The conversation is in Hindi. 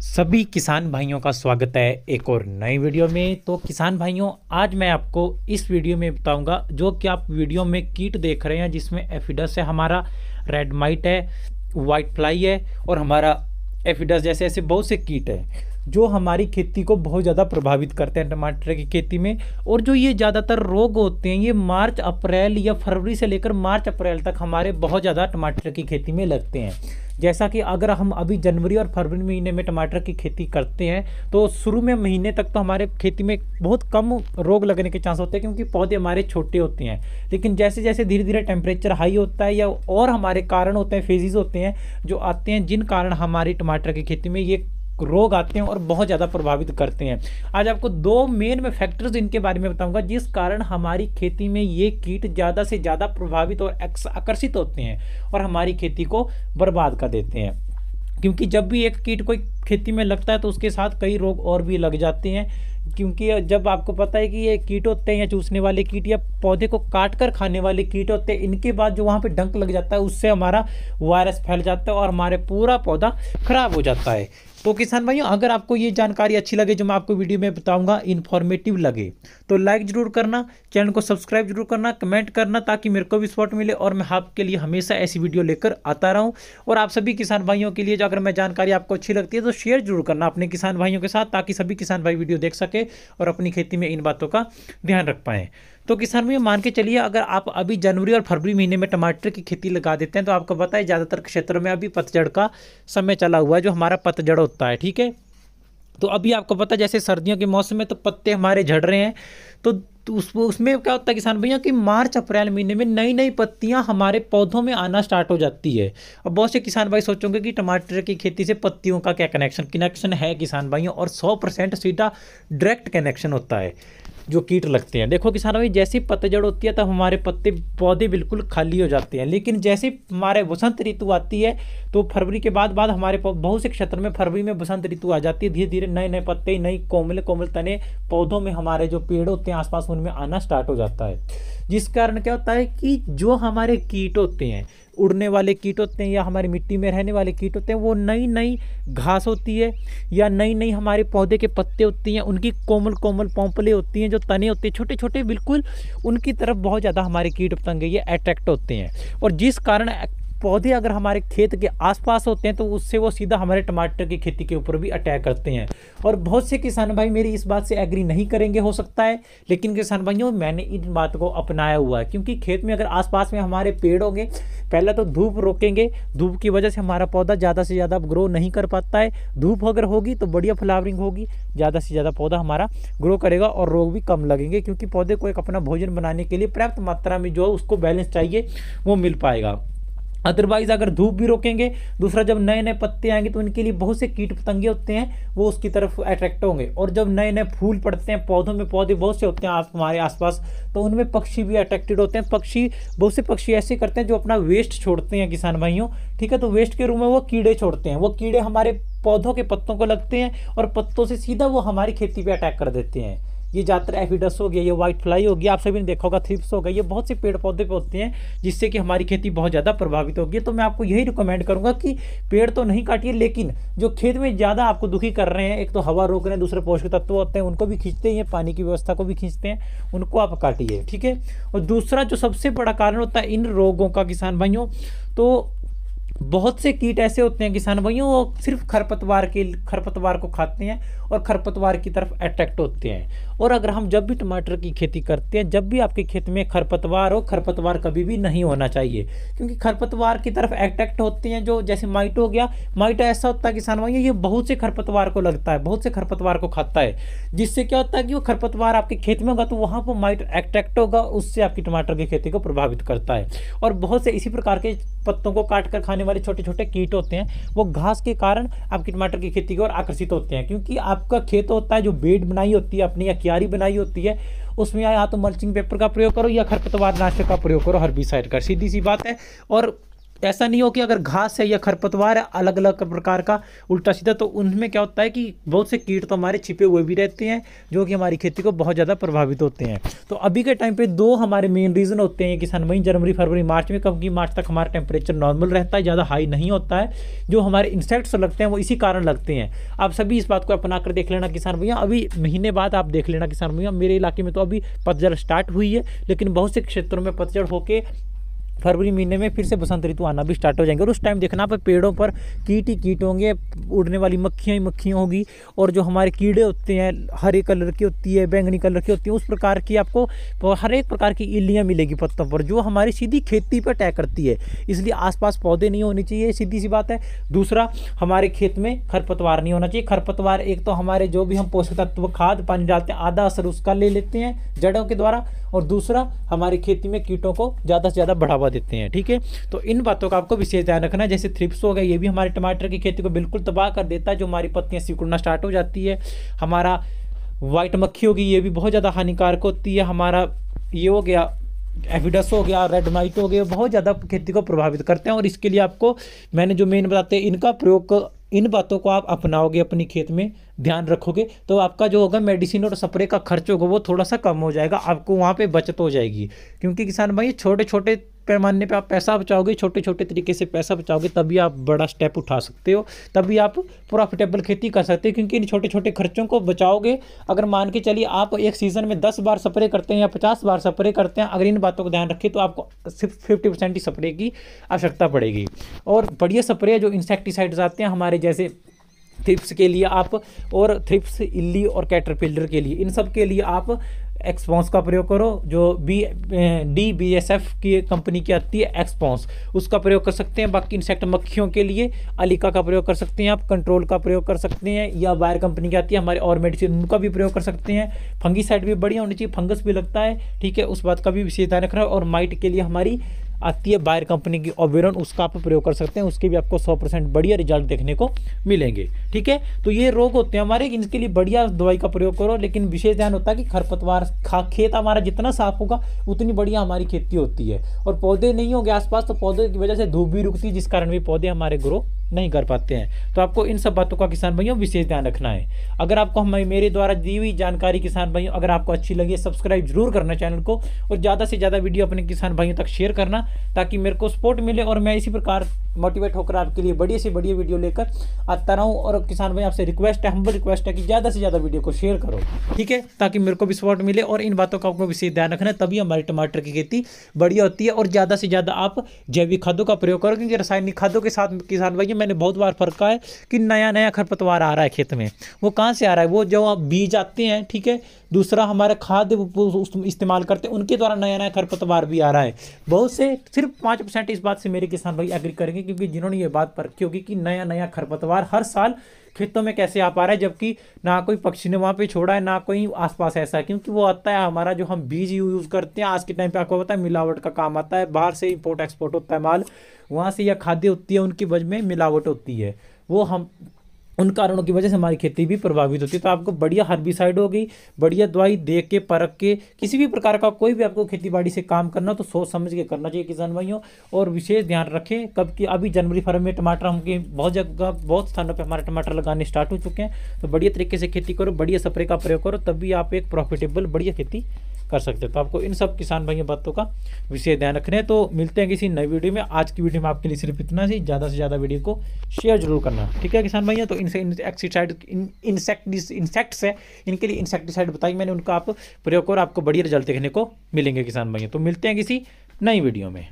सभी किसान भाइयों का स्वागत है एक और नई वीडियो में। तो किसान भाइयों, आज मैं आपको इस वीडियो में बताऊंगा जो कि आप वीडियो में कीट देख रहे हैं, जिसमें एफिडस है, हमारा रेड माइट है, वाइट फ्लाई है और हमारा एफिडस जैसे ऐसे बहुत से कीट हैं जो हमारी खेती को बहुत ज़्यादा प्रभावित करते हैं टमाटर की खेती में। और जो ये ज़्यादातर रोग होते हैं ये मार्च अप्रैल या फरवरी से लेकर मार्च अप्रैल तक हमारे बहुत ज़्यादा टमाटर की खेती में लगते हैं। जैसा कि अगर हम अभी जनवरी और फरवरी महीने में टमाटर की खेती करते हैं तो शुरू में महीने तक तो हमारे खेती में बहुत कम रोग लगने के चांस होते हैं, क्योंकि पौधे हमारे छोटे होते हैं। लेकिन जैसे जैसे धीरे धीरे टेम्परेचर हाई होता है या और हमारे कारण होते हैं, फेजेस होते हैं जो आते हैं, जिन कारण हमारी टमाटर की खेती में ये रोग आते हैं और बहुत ज़्यादा प्रभावित करते हैं। आज आपको दो मेन फैक्टर्स इनके बारे में बताऊंगा जिस कारण हमारी खेती में ये कीट ज़्यादा से ज़्यादा प्रभावित और आकर्षित होते हैं और हमारी खेती को बर्बाद कर देते हैं। क्योंकि जब भी एक कीट कोई खेती में लगता है तो उसके साथ कई रोग और भी लग जाते हैं। क्योंकि जब आपको पता है कि ये कीट होते हैं या चूसने वाले कीट या पौधे को काट कर खाने वाले कीट होते हैं, इनके बाद जो वहाँ पे डंक लग जाता है उससे हमारा वायरस फैल जाता है और हमारे पूरा पौधा खराब हो जाता है। तो किसान भाइयों, अगर आपको ये जानकारी अच्छी लगे जो मैं आपको वीडियो में बताऊंगा, इन्फॉर्मेटिव लगे, तो लाइक जरूर करना, चैनल को सब्सक्राइब जरूर करना, कमेंट करना, ताकि मेरे को भी सपोर्ट मिले और मैं आपके लिए हमेशा ऐसी वीडियो लेकर आता रहूं। और आप सभी किसान भाइयों के लिए जो अगर मैं जानकारी आपको अच्छी लगती है तो शेयर जरूर करना अपने किसान भाइयों के साथ, ताकि सभी किसान भाई वीडियो देख सके और अपनी खेती में इन बातों का ध्यान रख पाएँ। तो किसान भाई, मान के चलिए अगर आप अभी जनवरी और फरवरी महीने में टमाटर की खेती लगा देते हैं तो आपको पता है ज़्यादातर क्षेत्रों में अभी पतझड़ का समय चला हुआ है, जो हमारा पतझड़ होता है। ठीक है, तो अभी आपको पता है जैसे सर्दियों के मौसम में तो पत्ते हमारे झड़ रहे हैं, तो उसमें क्या होता है किसान भैया कि मार्च अप्रैल महीने में नई नई पत्तियां हमारे पौधों में आना स्टार्ट हो जाती है। अब बहुत से किसान भाई सोचोगे कि टमाटर की खेती से पत्तियों का क्या कनेक्शन है किसान भाइयों, और 100% सीधा डायरेक्ट कनेक्शन होता है जो कीट लगते हैं। देखो किसान भाई, जैसे पतझड़ होती है तब हमारे पौधे बिल्कुल खाली हो जाते हैं, लेकिन जैसे हमारे वसंत ऋतु आती है तो फरवरी के बाद हमारे बहुत से क्षेत्र में फरवरी में वसंत ऋतु आ जाती है। धीरे धीरे नए नए पत्ते, नई कोमल तने पौधों में हमारे जो पेड़ होते हैं आसपास उनमें आना स्टार्ट हो जाता है। जिस कारण क्या होता है कि जो हमारे कीट होते हैं, उड़ने वाले कीट होते हैं या हमारी मिट्टी में रहने वाले कीट होते हैं, वो नई नई घास होती है या नई नई हमारे पौधे के पत्ते होती हैं, उनकी कोमल पोंपले होती हैं, जो तने होते हैं छोटे छोटे बिल्कुल, उनकी तरफ बहुत ज़्यादा हमारे कीट पतंगे ये अट्रैक्ट होते हैं। और जिस कारण पौधे अगर हमारे खेत के आसपास होते हैं तो उससे वो सीधा हमारे टमाटर की खेती के ऊपर भी अटैक करते हैं। और बहुत से किसान भाई मेरी इस बात से एग्री नहीं करेंगे हो सकता है, लेकिन किसान भाइयों मैंने इन बात को अपनाया हुआ है। क्योंकि खेत में अगर आसपास में हमारे पेड़ होंगे, पहले तो धूप रोकेंगे, धूप की वजह से हमारा पौधा ज़्यादा से ज़्यादा ग्रो नहीं कर पाता है। धूप अगर होगी तो बढ़िया फ्लावरिंग होगी, ज़्यादा से ज़्यादा पौधा हमारा ग्रो करेगा और रोग भी कम लगेंगे, क्योंकि पौधे को एक अपना भोजन बनाने के लिए पर्याप्त मात्रा में जो उसको बैलेंस चाहिए वो मिल पाएगा। अदरवाइज अगर धूप भी रोकेंगे, दूसरा जब नए नए पत्ते आएंगे तो उनके लिए बहुत से कीट पतंगे होते हैं वो उसकी तरफ अट्रैक्ट होंगे। और जब नए नए फूल पड़ते हैं पौधों में, पौधे बहुत से होते हैं हमारे आसपास, तो उनमें पक्षी भी अट्रैक्टेड होते हैं। बहुत से पक्षी ऐसे करते हैं जो अपना वेस्ट छोड़ते हैं किसान भाइयों। ठीक है, तो वेस्ट के रूप में वो कीड़े छोड़ते हैं, वो कीड़े हमारे पौधों के पत्तों को लगते हैं और पत्तों से सीधा वो हमारी खेती पे अटैक कर देते हैं। ये ज़्यादातर एफिडस हो गया, ये वाइट फ्लाई हो गया, आप सभी ने देखा होगा, थ्रिप्स हो गया, ये बहुत से पेड़ पौधे पे होते हैं जिससे कि हमारी खेती बहुत ज़्यादा प्रभावित होगी। तो मैं आपको यही रिकमेंड करूंगा कि पेड़ तो नहीं काटिए, लेकिन जो खेत में ज़्यादा आपको दुखी कर रहे हैं, एक तो हवा रोक रहे हैं, दूसरे पोषक तत्व होते हैं उनको भी खींचते हैं, पानी की व्यवस्था को भी खींचते हैं, उनको आप काटिए। ठीक है, और दूसरा जो सबसे बड़ा कारण होता है इन रोगों का किसान भाइयों, तो बहुत से कीट ऐसे होते हैं किसान भाइयों, वो सिर्फ खरपतवार को खाते हैं और खरपतवार की तरफ अट्रैक्ट होते हैं। और अगर हम जब भी टमाटर की खेती करते हैं, जब भी आपके खेत में खरपतवार हो, खरपतवार कभी भी नहीं होना चाहिए, क्योंकि खरपतवार की तरफ अट्रैक्ट होते हैं। जो जैसे माइट हो गया, माइट ऐसा होता है किसान भाइयों, ये बहुत से खरपतवार को लगता है, बहुत से खरपतवार को खाता है, जिससे क्या होता है कि वो खरपतवार आपके खेत में होगा तो वहाँ पर माइट अट्रैक्ट होगा, उससे आपकी टमाटर की खेती को प्रभावित करता है। और बहुत से इसी प्रकार के पत्तों को काट कर खाने वाले छोटे छोटे कीट होते हैं, वो घास के कारण आपकी टमाटर की खेती की ओर आकर्षित होते हैं। क्योंकि आपका खेत होता है जो बेड बनाई होती है अपनी या क्यारी बनाई होती है, उसमें या तो मल्चिंग पेपर का प्रयोग करो या खरपतवार नाशक का प्रयोग करो, हर्बिसाइड का, सीधी सी बात है। और ऐसा नहीं हो कि अगर घास है या खरपतवार है अलग अलग प्रकार का उल्टा सीधा, तो उनमें क्या होता है कि बहुत से कीट तो हमारे छिपे हुए भी रहते हैं जो कि हमारी खेती को बहुत ज़्यादा प्रभावित होते हैं। तो अभी के टाइम पे दो हमारे मेन रीज़न होते हैं किसान भाई, जनवरी फरवरी मार्च में, क्योंकि मार्च तक हमारा टेम्परेचर नॉर्मल रहता है, ज़्यादा हाई नहीं होता है। जो हमारे इंसेक्ट्स लगते हैं वो इसी कारण लगते हैं। आप सभी इस बात को अपना कर देख लेना किसान भैया, अभी महीने बाद आप देख लेना किसान भैया, मेरे इलाके में तो अभी पतझड़ स्टार्ट हुई है, लेकिन बहुत से क्षेत्रों में पतझड़ होके फरवरी महीने में फिर से बसंत ऋतु आना भी स्टार्ट हो जाएंगे। और उस टाइम देखना पर पेड़ों पर कीट ही कीट होंगे, उड़ने वाली मक्खियाँ ही मक्खियाँ होगी, और जो हमारे कीड़े होते हैं हरे कलर की होती है, बैंगनी कलर की होती है, उस प्रकार की आपको हर एक प्रकार की इल्लियाँ मिलेगी पत्तों पर, जो हमारी सीधी खेती पर अटैक करती है। इसलिए आसपास पौधे नहीं होने चाहिए, सीधी सी बात है। दूसरा, हमारे खेत में खरपतवार नहीं होना चाहिए। खरपतवार एक तो हमारे जो भी हम पोषक तत्व खाद पानी डालते हैं आधा असर उसका ले लेते हैं जड़ों के द्वारा, और दूसरा हमारी खेती में कीटों को ज़्यादा से ज़्यादा बढ़ावा देते हैं। ठीक है, तो इन बातों का आपको विशेष ध्यान रखना है। जैसे थ्रिप्स हो गया, ये भी हमारे टमाटर की खेती को बिल्कुल तबाह कर देता है, जो हमारी पत्तियां सिकुड़ना स्टार्ट हो जाती है। हमारा वाइट मक्खी होगी, ये भी बहुत ज़्यादा हानिकारक होती है। हमारा ये हो गया एफिडस हो गया, रेड माइट हो गया, बहुत ज़्यादा खेती को प्रभावित करते हैं। और इसके लिए आपको मैंने जो मेन बताते हैं इनका प्रयोग, इन बातों को आप अपनाओगे अपनी खेत में, ध्यान रखोगे, तो आपका जो होगा मेडिसिन और स्प्रे का खर्च होगा वो थोड़ा सा कम हो जाएगा, आपको वहाँ पे बचत हो जाएगी। क्योंकि किसान भाई छोटे छोटे पैमाने पे आप पैसा बचाओगे, छोटे छोटे तरीके से पैसा बचाओगे, तभी आप बड़ा स्टेप उठा सकते हो, तभी आप प्रॉफिटेबल खेती कर सकते हो। क्योंकि इन छोटे छोटे खर्चों को बचाओगे, अगर मान के चलिए आप एक सीज़न में 10 बार स्प्रे करते हैं या 50 बार स्प्रे करते हैं, अगर इन बातों को ध्यान रखें तो आपको सिर्फ 50% ही स्प्रे की आवश्यकता पड़ेगी। और बढ़िया स्प्रे जो इंसेक्टिसाइड्स आते हैं हमारे, जैसे थ्रिप्स के लिए आप, और थ्रिप्स, इल्ली और कैटरपिलर के लिए, इन सब के लिए आप एक्सपॉन्स का प्रयोग करो, जो DBSF की कंपनी की आती है एक्सपॉन्स, उसका प्रयोग कर सकते हैं। बाकी इंसेक्ट मक्खियों के लिए अलिका का प्रयोग कर सकते हैं, आप कंट्रोल का प्रयोग कर सकते हैं, या बायर कंपनी की आती है हमारे और मेडिसिन, उनका भी प्रयोग कर सकते हैं। फंगीसाइड भी बढ़िया होनी चाहिए, फंगस भी लगता है, ठीक है, उस बात का भी विशेष ध्यान रखना है। और माइट के लिए हमारी आती है बायर कंपनी की ओबेरॉन, उसका आप प्रयोग कर सकते हैं, उसके भी आपको 100% बढ़िया रिजल्ट देखने को मिलेंगे। ठीक है, तो ये रोग होते हैं हमारे, इनके लिए बढ़िया दवाई का प्रयोग करो, लेकिन विशेष ध्यान होता है कि खरपतवार खेत हमारा जितना साफ होगा उतनी बढ़िया हमारी खेती होती है। और पौधे नहीं होंगे आसपास तो पौधे की वजह से धूप भी रुकती है, जिस कारण भी पौधे हमारे ग्रो नहीं कर पाते हैं। तो आपको इन सब बातों का किसान भाइयों विशेष ध्यान रखना है। अगर आपको मेरे द्वारा दी हुई जानकारी किसान भाइयों अगर आपको अच्छी लगी, सब्सक्राइब जरूर करना चैनल को, और ज़्यादा से ज़्यादा वीडियो अपने किसान भाइयों तक शेयर करना, ताकि मेरे को सपोर्ट मिले और मैं इसी प्रकार मोटिवेट होकर आपके लिए बढ़िया से बढ़िया वीडियो लेकर आता रहूँ। और किसान भाई आपसे रिक्वेस्ट है, हम्बल रिक्वेस्ट है कि ज़्यादा से ज़्यादा वीडियो को शेयर करो, ठीक है, ताकि मेरे को भी सपोर्ट मिले। और इन बातों का आपको विशेष ध्यान रखना है, तभी हमारी टमाटर की खेती बढ़िया होती है। और ज़्यादा से ज़्यादा आप जैविक खादों का प्रयोग करो, क्योंकि रासायनिक खादों के साथ किसान भाई मैंने बहुत बार फर्क है कि नया नया खरपतवार आ रहा है खेत में। वो कहाँ से आ रहा है? वो जो आप बीज आते हैं, ठीक है, दूसरा हमारे खाद इस्तेमाल करते हैं, उनके द्वारा नया नया खरपतवार भी आ रहा है। बहुत से सिर्फ 5% इस बात से मेरे किसान भाई एग्री करेंगे, क्योंकि जिन्होंने ये बात परखी होगी कि नया नया खरपतवार हर साल खेतों में कैसे आ पा रहा है, जबकि ना कोई पक्षी ने वहाँ पे छोड़ा है, ना कोई आसपास ऐसा है। क्योंकि वो आता है हमारा जो हम बीज यूज़ करते हैं, आज के टाइम पे आपको पता है मिलावट का काम आता है, बाहर से इंपोर्ट एक्सपोर्ट होता है माल, वहाँ से या खाद्य होती है, उनकी वजह में मिलावट होती है, वो हम उन कारणों की वजह से हमारी खेती भी प्रभावित होती है। तो आपको बढ़िया हर्बिसाइड हो गई, बढ़िया दवाई दे के परख के, किसी भी प्रकार का कोई भी आपको खेती बाड़ी से काम करना तो सोच समझ के करना चाहिए किसान भाइयों। और विशेष ध्यान रखें कब कि अभी जनवरी फरवरी में टमाटर हमके बहुत जगह बहुत स्थानों पे हमारे टमाटर लगाने स्टार्ट हो चुके हैं। तो बढ़िया तरीके से खेती करो, बढ़िया स्प्रे का प्रयोग करो, तभी आप एक प्रॉफिटेबल बढ़िया खेती कर सकते हो। तो आपको इन सब किसान भाइयों बातों का विशेष ध्यान रखना है। तो मिलते हैं किसी नई वीडियो में। आज की वीडियो में आपके लिए सिर्फ इतना ही, ज़्यादा से ज़्यादा वीडियो को शेयर जरूर करना, ठीक है किसान भाइयों। तो इंसेक्ट्स है, इनके लिए इंसेक्टिसाइड बताई मैंने, उनका आप प्रयोग करो, आपको बढ़िया रिजल्ट देखने को मिलेंगे किसान भाइयों। तो मिलते हैं किसी नई वीडियो में।